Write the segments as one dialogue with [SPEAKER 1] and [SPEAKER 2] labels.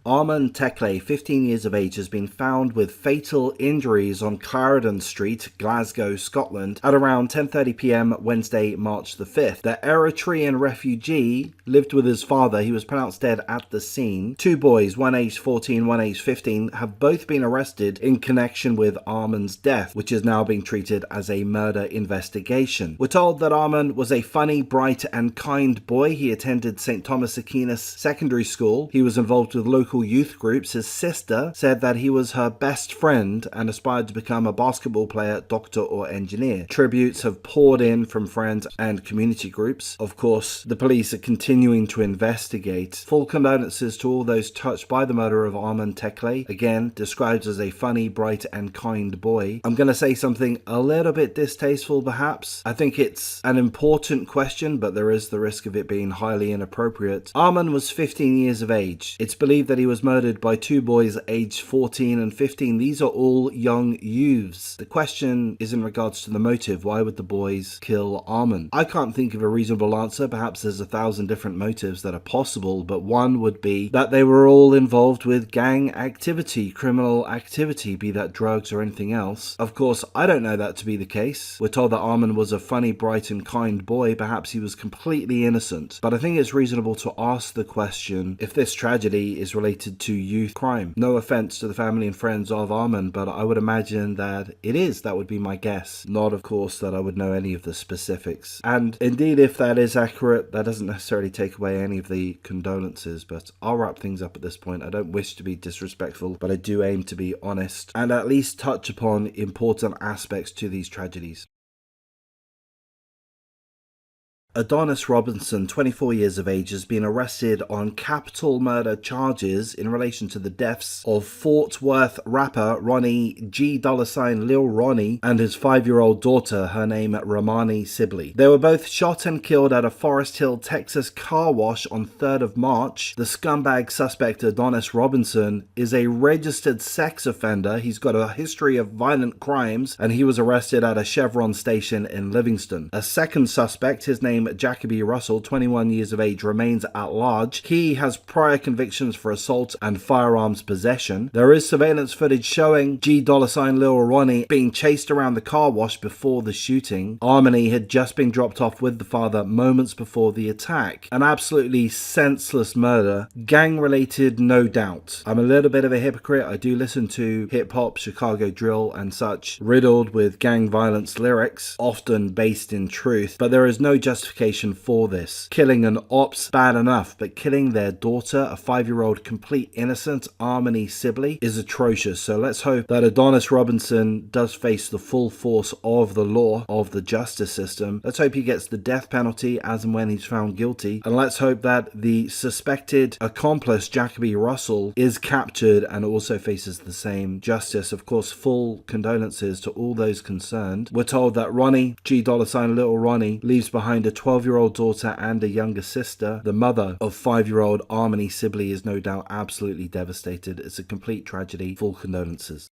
[SPEAKER 1] Armand Tekle, 15 years of age, has been found with fatal injuries on Clarendon Street, Glasgow, Scotland, at around 10:30 p.m. Wednesday, March the 5th. The Eritrean refugee lived with his father. He was pronounced dead at the scene. Two boys, one aged 14, one aged 15, have both been arrested in connection with Armand's death, which is now being treated as a murder investigation. We're told that Armand was a funny, bright, and kind boy. He attended St. Thomas Aquinas Secondary School. He was involved with local youth groups. His sister said that he was her best friend and aspired to become a basketball player, doctor, or engineer. Tributes have poured in from friends and community groups. Of course, the police are continuing to investigate. Full condolences to all those touched by the murder of Armand Tekle, again described as a funny, bright, and kind boy. I'm going to say something a little bit distasteful perhaps. I think it's an important question, but there is the risk of it being highly inappropriate. Armand was 15 years of age. It's believed that he was murdered by two boys aged 14 and 15. These are all young youths. The question is in regards to the motive. Why would the boys kill Armand? I can't think of a reasonable answer. Perhaps there's 1,000 different motives that are possible, but one would be that they were all involved with gang activity, criminal activity, be that drugs or anything else. Of course, I don't know that to be the case. We're told that Armand was a funny, bright, and kind boy. Perhaps he was completely innocent, but I think it's reasonable to ask the question if this tragedy is related to youth crime. No offense to the family and friends of Armand, but I would imagine that it is. That would be my guess. Not, of course, that I would know any of the specifics. And indeed, if that is accurate, that doesn't necessarily take away any of the condolences, but I'll wrap things up at this point. I don't wish to be disrespectful, but I do aim to be honest and at least touch upon important aspects to these tragedies. Adonis Robinson, 24 years of age, has been arrested on capital murder charges in relation to the deaths of Fort Worth rapper Ronnie G. Lil Ronnie and his 5-year-old daughter, her name Romani Sibley. They were both shot and killed at a Forest Hill, Texas car wash on 3rd of March. The scumbag suspect Adonis Robinson is a registered sex offender. He's got a history of violent crimes and he was arrested at a Chevron station in Livingston. A second suspect, his name Jacoby Russell, 21 years of age, remains at large. He has prior convictions for assault and firearms possession. There is surveillance footage showing G. Lil Ronnie being chased around the car wash before the shooting. Armani had just been dropped off with the father moments before the attack. An absolutely senseless murder. Gang related, no doubt. I'm a little bit of a hypocrite. I do listen to hip-hop, Chicago drill and such, riddled with gang violence lyrics, often based in truth, but there is no justification for this. Killing an op's bad enough, but killing their daughter, a 5-year-old complete innocent, Armani Sibley, is atrocious. So let's hope that Adonis Robinson does face the full force of the law, of the justice system. Let's hope he gets the death penalty as and when he's found guilty. And let's hope that the suspected accomplice, Jacoby Russell, is captured and also faces the same justice. Of course, full condolences to all those concerned. We're told that Ronnie, G. Lil Ronnie, leaves behind a 12-year-old daughter and a younger sister. The mother of 5-year-old Armani Sibley is no doubt absolutely devastated. It's a complete tragedy. Full condolences.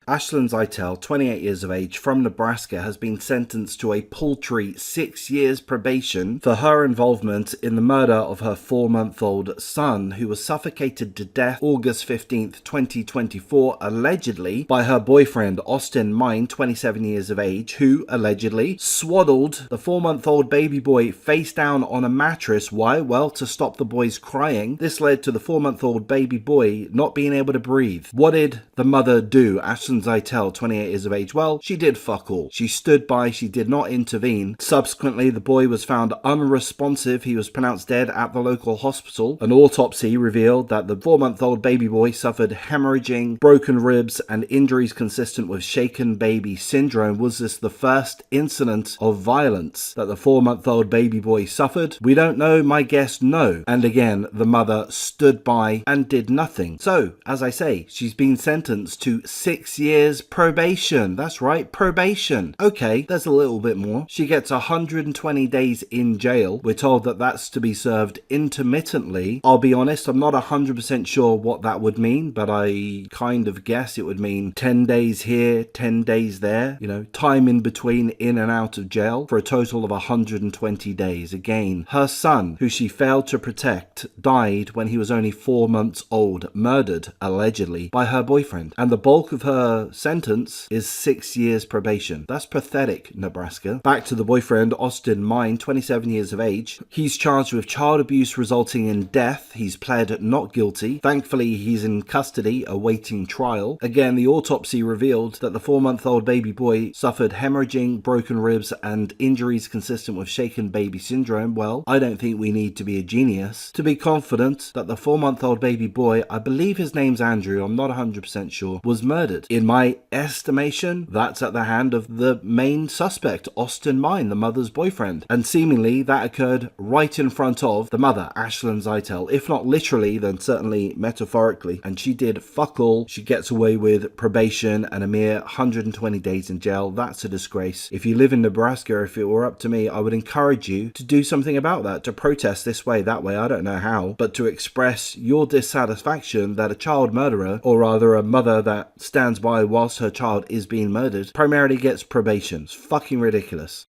[SPEAKER 1] Ashlyn Zeitel, 28 years of age, from Nebraska, has been sentenced to a paltry 6 years probation for her involvement in the murder of her 4-month-old son, who was suffocated to death August 15th, 2024, allegedly by her boyfriend, Austin Mine, 27 years of age, who, allegedly, swaddled the 4-month-old baby boy face down on a mattress. Why? Well, to stop the boy's crying. This led to the 4-month-old baby boy not being able to breathe. What did the mother do? Ashlyn Zeitel, 28 years of age, well, she did fuck all. She stood by, she did not intervene. Subsequently, the boy was found unresponsive. He was pronounced dead at the local hospital. An autopsy revealed that the 4-month-old baby boy suffered hemorrhaging, broken ribs, and injuries consistent with shaken baby syndrome. Was this the first incident of violence that the 4-month-old baby boy suffered? We don't know. My guess, no. And again, the mother stood by and did nothing. So, as I say, she's been sentenced to 6 years years probation. That's right, probation. Okay, there's a little bit more. She gets 120 days in jail. We're told that that's to be served intermittently. I'll be honest, I'm not 100% sure what that would mean, but I kind of guess it would mean 10 days here, 10 days there, time in between in and out of jail for a total of 120 days. Again, her son, who she failed to protect, died when he was only 4 months old, murdered, allegedly, by her boyfriend. And the bulk of her sentence is 6 years probation. That's pathetic, Nebraska. Back to the boyfriend, Austin Mine, 27 years of age. He's charged with child abuse resulting in death. He's pled not guilty. Thankfully, he's in custody awaiting trial. Again, the autopsy revealed that the 4-month-old baby boy suffered hemorrhaging, broken ribs, and injuries consistent with shaken baby syndrome. Well, I don't think we need to be a genius to be confident that the 4-month-old baby boy, I believe his name's Andrew, I'm not 100% sure, was murdered. In my estimation, that's at the hand of the main suspect, Austin Mine, the mother's boyfriend. And seemingly that occurred right in front of the mother, Ashlyn Zeitel. If not literally, then certainly metaphorically. And she did fuck all. She gets away with probation and a mere 120 days in jail. That's a disgrace. If you live in Nebraska, if it were up to me, I would encourage you to do something about that, to protest this way, that way, I don't know how, but to express your dissatisfaction that a child murderer, or rather a mother that stands by whilst her child is being murdered, primarily gets probation. It's fucking ridiculous.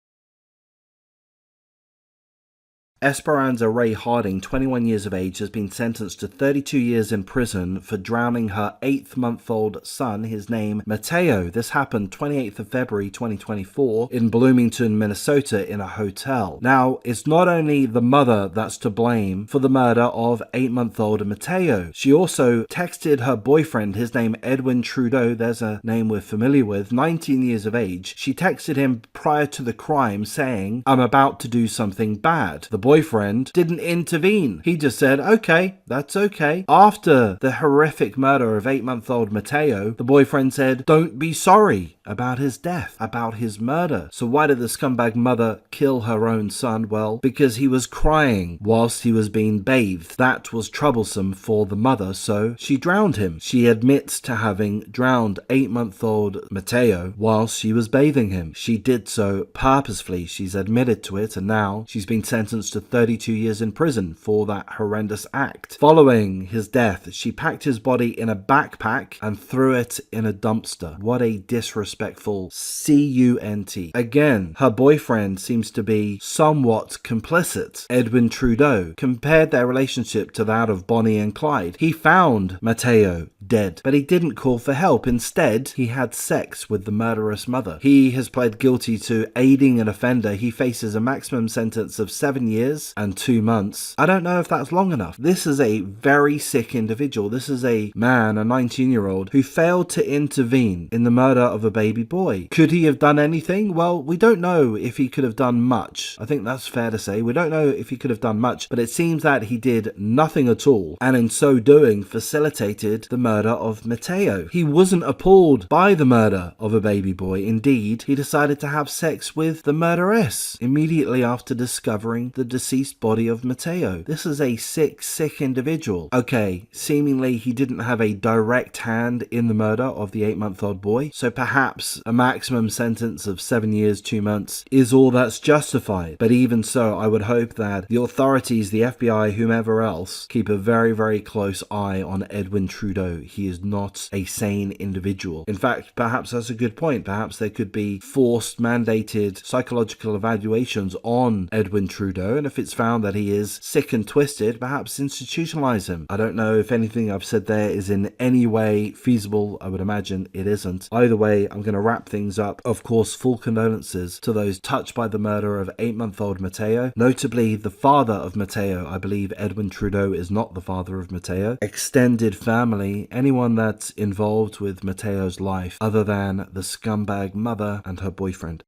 [SPEAKER 1] Esperanza Ray Harding, 21 years of age, has been sentenced to 32 years in prison for drowning her 8-month-old son, his name Mateo. This happened 28th of February 2024 in Bloomington, Minnesota, in a hotel. Now, it's not only the mother that's to blame for the murder of 8-month-old Mateo. She also texted her boyfriend, his name Edwin Trudeau, there's a name we're familiar with, 19 years of age. She texted him prior to the crime saying, "I'm about to do something bad." The boyfriend didn't intervene. He just said, "Okay, that's okay." After the horrific murder of 8-month-old Mateo, the boyfriend said, "Don't be sorry about his death, about his murder." So why did the scumbag mother kill her own son? Well, because he was crying whilst he was being bathed. That was troublesome for the mother, so she drowned him. She admits to having drowned 8-month-old Mateo whilst she was bathing him. She did so purposefully. She's admitted to it, and now she's been sentenced to 32 years in prison for that horrendous act. Following his death, she packed his body in a backpack and threw it in a dumpster. What a disrespectful cunt. Again, her boyfriend seems to be somewhat complicit. Edwin Trudeau compared their relationship to that of Bonnie and Clyde. He found Mateo dead, but he didn't call for help. Instead, he had sex with the murderous mother. He has pled guilty to aiding an offender. He faces a maximum sentence of 7 years and 2 months. I don't know if that's long enough. This is a very sick individual. This is a man, a 19-year-old, who failed to intervene in the murder of a baby boy. Could he have done anything? Well, we don't know if he could have done much. I think that's fair to say. We don't know if he could have done much, but it seems that he did nothing at all, and in so doing facilitated the murder of Mateo. He wasn't appalled by the murder of a baby boy. Indeed, he decided to have sex with the murderess immediately after discovering the deceased body of Mateo. This is a sick, sick individual. Okay, seemingly he didn't have a direct hand in the murder of the 8-month-old boy, so perhaps a maximum sentence of 7 years, 2 months is all that's justified. But even so, I would hope that the authorities, the FBI, whomever else, keep a very, very close eye on Edwin Trudeau. He is not a sane individual. In fact, perhaps that's a good point. Perhaps there could be forced, mandated psychological evaluations on Edwin Trudeau, and if it's found that he is sick and twisted, perhaps institutionalize him. I don't know if anything I've said there is in any way feasible. I would imagine it isn't. Either way, I'm going to wrap things up. Of course, full condolences to those touched by the murder of 8-month-old Mateo, notably the father of Mateo. I believe Edwin Trudeau is not the father of Mateo. Extended family, anyone that's involved with Mateo's life other than the scumbag mother and her boyfriend.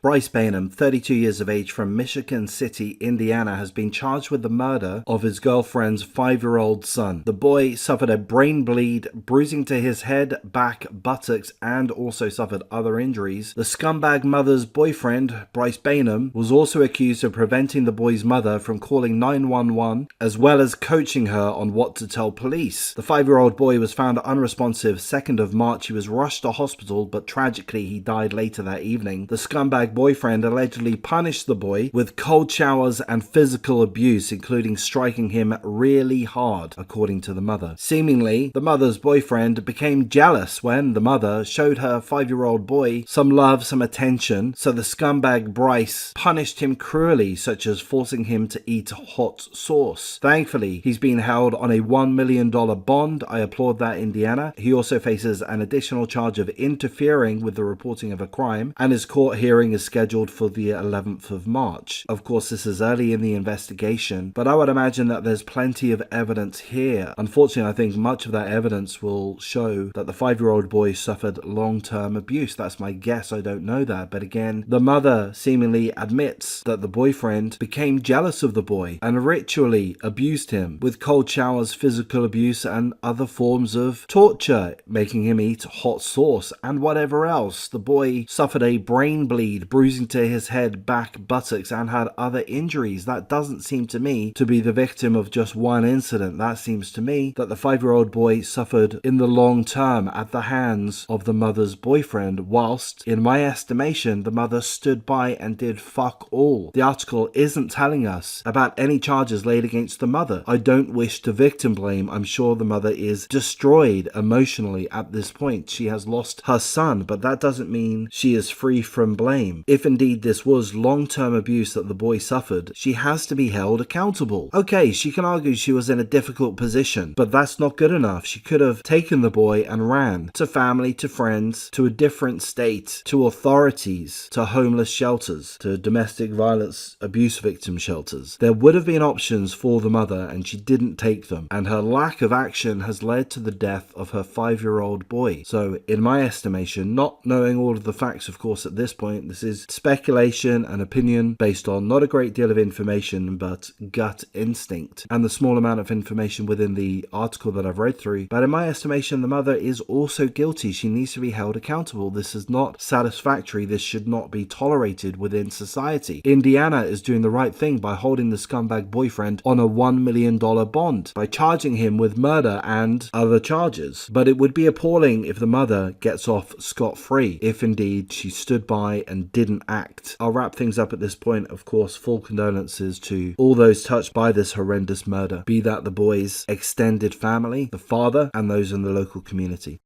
[SPEAKER 1] Bryce Bainham, 32 years of age from Michigan City, Indiana, has been charged with the murder of his girlfriend's 5-year-old son. The boy suffered a brain bleed, bruising to his head, back, buttocks, and also suffered other injuries. The scumbag mother's boyfriend, Bryce Bainham, was also accused of preventing the boy's mother from calling 911, as well as coaching her on what to tell police. The 5-year-old boy was found unresponsive 2nd of March. He was rushed to hospital, but tragically he died later that evening. The scumbag boyfriend allegedly punished the boy with cold showers and physical abuse, including striking him really hard, according to the mother. Seemingly, the mother's boyfriend became jealous when the mother showed her 5-year-old boy some love, some attention, so the scumbag Bryce punished him cruelly, such as forcing him to eat hot sauce. Thankfully, he's been held on a $1 million bond. I applaud that, Indiana. He also faces an additional charge of interfering with the reporting of a crime, and his court hearing is scheduled for the 11th of March. Of course, this is early in the investigation, but I would imagine that there's plenty of evidence here. Unfortunately, I think much of that evidence will show that the 5-year-old boy suffered long-term abuse. That's my guess. I don't know that. But again, the mother seemingly admits that the boyfriend became jealous of the boy and ritually abused him with cold showers, physical abuse, and other forms of torture, making him eat hot sauce and whatever else. The boy suffered a brain bleed, bruising to his head, back, buttocks, and had other injuries. That doesn't seem to me to be the victim of just one incident. That seems to me that the 5-year-old boy suffered in the long term at the hands of the mother's boyfriend, whilst, in my estimation, the mother stood by and did fuck all. The article isn't telling us about any charges laid against the mother. I don't wish to victim blame. I'm sure the mother is destroyed emotionally at this point. She has lost her son, but that doesn't mean she is free from blame. If indeed this was long-term abuse that the boy suffered, she has to be held accountable. Okay, she can argue she was in a difficult position, but that's not good enough. She could have taken the boy and ran to family, to friends, to a different state, to authorities, to homeless shelters, to domestic violence abuse victim shelters. There would have been options for the mother, and she didn't take them, and her lack of action has led to the death of her 5-year-old boy. So in my estimation, not knowing all of the facts, of course, at this point, this is speculation and opinion based on not a great deal of information, but gut instinct and the small amount of information within the article that I've read through. But in my estimation, the mother is also guilty. She needs to be held accountable. This is not satisfactory. This should not be tolerated within society. Indiana is doing the right thing by holding the scumbag boyfriend on a $1 million bond, by charging him with murder and other charges. But it would be appalling if the mother gets off scot-free, if indeed she stood by and didn't act. I'll wrap things up at this point. Of course, full condolences to all those touched by this horrendous murder, be that the boy's extended family, the father, and those in the local community.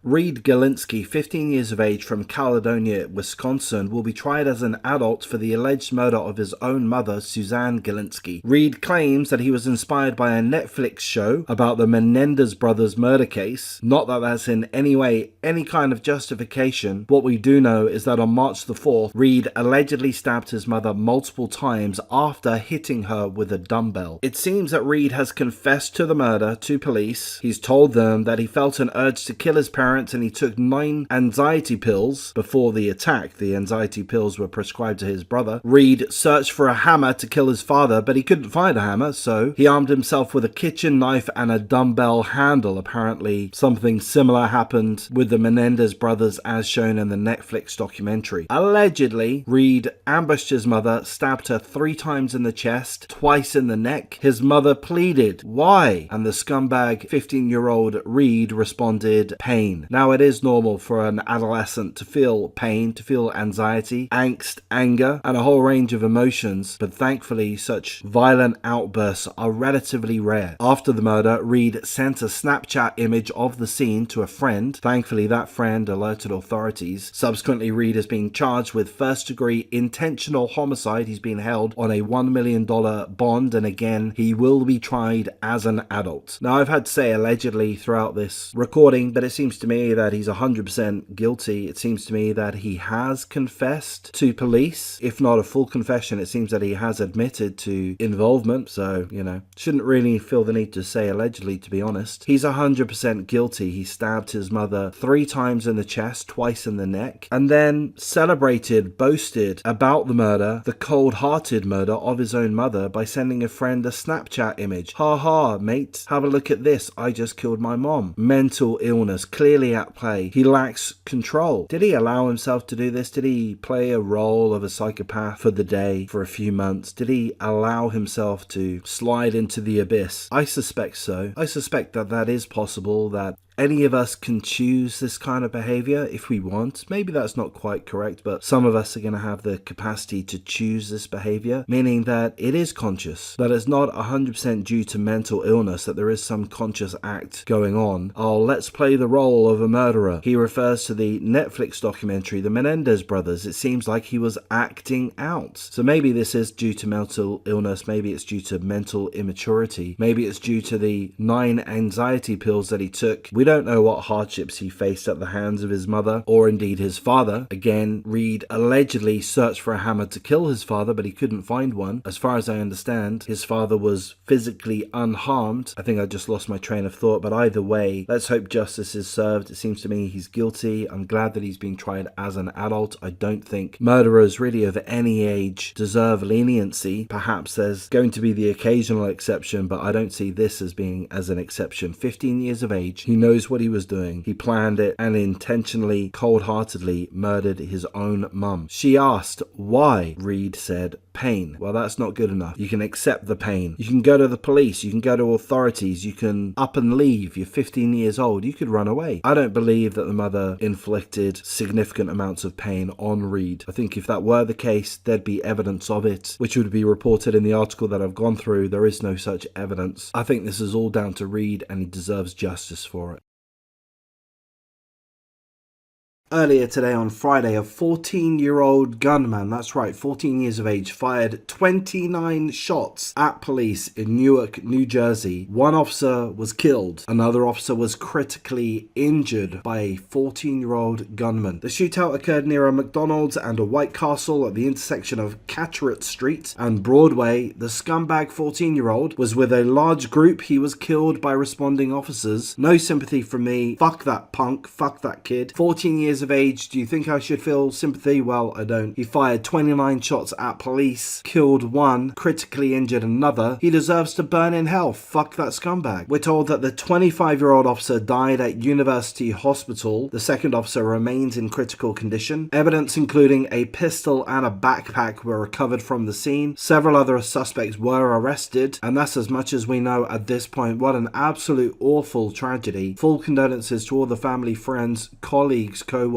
[SPEAKER 1] Reed Galinsky, 15 years of age from Caledonia, Wisconsin, will be tried as an adult for the alleged murder of his own mother, Suzanne Galinsky. Reed claims that he was inspired by a Netflix show about the Menendez brothers murder case. Not that that's in any way any kind of justification. What we do know is that on March the 4th, Reed allegedly stabbed his mother multiple times after hitting her with a dumbbell. It seems that Reed has confessed to the murder to police. He's told them that he felt an urge to kill his parents, and he took 9 anxiety pills before the attack. The anxiety pills were prescribed to his brother. Reed searched for a hammer to kill his father, but he couldn't find a hammer, so he armed himself with a kitchen knife and a dumbbell handle. Apparently, something similar happened with the Menendez brothers as shown in the Netflix documentary. Allegedly, Reed ambushed his mother, stabbed her 3 times in the chest, twice in the neck. His mother pleaded, "Why?" And the scumbag 15-year-old Reed responded, "Pain." Now, it is normal for an adolescent to feel pain, to feel anxiety, angst, anger, and a whole range of emotions, but thankfully such violent outbursts are relatively rare. After the murder, Reed sent a Snapchat image of the scene to a friend. Thankfully, that friend alerted authorities. Subsequently, Reed has been charged with first-degree intentional homicide. He's been held on a $1 million bond, and again, he will be tried as an adult. Now, I've had to say allegedly throughout this recording, but it seems to me me that he's 100% guilty. It seems to me that he has confessed to police. If not a full confession, it seems that he has admitted to involvement. So, shouldn't really feel the need to say allegedly, to be honest. He's 100% guilty. He stabbed his mother 3 times in the chest, twice in the neck, and then celebrated, boasted about the murder, the cold-hearted murder of his own mother, by sending a friend a Snapchat image. Ha ha, mate, have a look at this. I just killed my mom. Mental illness clearly at play. He lacks control. Did he allow himself to do this? Did he play a role of a psychopath for the day, for a few months? Did he allow himself to slide into the abyss? I suspect so. I suspect that that is possible, that any of us can choose this kind of behavior if we want. Maybe that's not quite correct, but some of us are going to have the capacity to choose this behavior, meaning that it is conscious, that it's not 100% due to mental illness, that there is some conscious act going on. Oh, let's play the role of a murderer. He refers to the Netflix documentary, The Menendez Brothers. It seems like he was acting out. So maybe this is due to mental illness. Maybe it's due to mental immaturity. Maybe it's due to the 9 anxiety pills that he took. We don't know what hardships he faced at the hands of his mother, or indeed his father. Again, Reed allegedly searched for a hammer to kill his father, but he couldn't find one. As far as I understand, his father was physically unharmed. I think I just lost my train of thought, but either way, let's hope justice is served. It seems to me he's guilty. I'm glad that he's being tried as an adult. I don't think murderers really of any age deserve leniency. Perhaps there's going to be the occasional exception, but I don't see this as being as an exception. 15 years of age, he knows what he was doing. He planned it and intentionally, cold-heartedly murdered his own mum. She asked why. Reed said pain. Well, that's not good enough. You can accept the pain. You can go to the police. You can go to authorities. You can up and leave. You're 15 years old. You could run away. I don't believe that the mother inflicted significant amounts of pain on Reed. I think if that were the case, there'd be evidence of it, which would be reported in the article that I've gone through. There is no such evidence. I think this is all down to Reed, and he deserves justice for it. Earlier today on Friday, a 14-year-old gunman, that's right, 14 years of age, fired 29 shots at police in Newark, New Jersey. One officer was killed. Another officer was critically injured by a 14-year-old gunman. The shootout occurred near a McDonald's and a White Castle at the intersection of Carteret Street and Broadway. The scumbag 14-year-old was with a large group. He was killed by responding officers. No sympathy from me. Fuck that punk. Fuck that kid. 14 years of age. Do you think I should feel sympathy? Well, I don't. He fired 29 shots at police, killed one, critically injured another. He deserves to burn in hell. Fuck that scumbag. We're told that the 25-year-old officer died at University Hospital. The second officer remains in critical condition. Evidence including a pistol and a backpack were recovered from the scene. Several other suspects were arrested, and that's as much as we know at this point. What an absolute awful tragedy. Full condolences to all the family, friends, colleagues, co-workers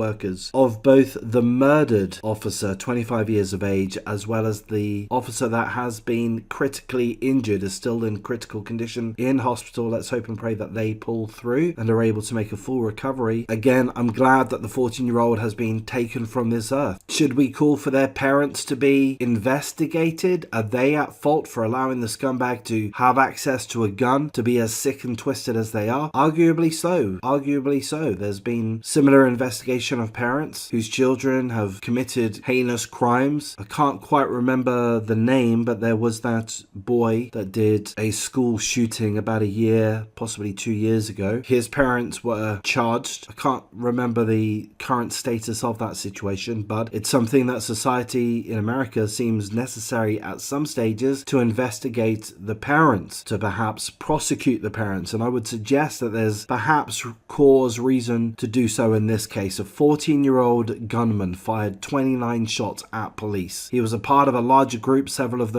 [SPEAKER 1] of both the murdered officer, 25 years of age, as well as the officer that has been critically injured, is still in critical condition in hospital. Let's hope and pray that they pull through and are able to make a full recovery. Again, I'm glad that the 14-year-old has been taken from this earth. Should we call for their parents to be investigated? Are they at fault for allowing the scumbag to have access to a gun, to be as sick and twisted as they are? Arguably so. Arguably so. There's been similar investigations of parents whose children have committed heinous crimes. I can't quite remember the name, but there was that boy that did a school shooting about a year, possibly 2 years ago. His parents were charged. I can't remember the current status of that situation, but it's something that society in America seems necessary at some stages to investigate the parents, to perhaps prosecute the parents. And I would suggest that there's perhaps cause, reason to do so in this case. A 14-year-old gunman fired 29 shots at police. He was a part of a larger group. Several of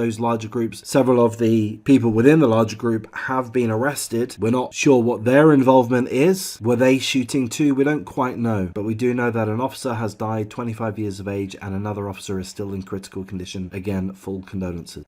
[SPEAKER 1] the people within the larger group have been arrested. We're not sure what their involvement is. Were they shooting too? We don't quite know. But we do know that an officer has died, 25 years of age, and another officer is still in critical condition. Again, full condolences.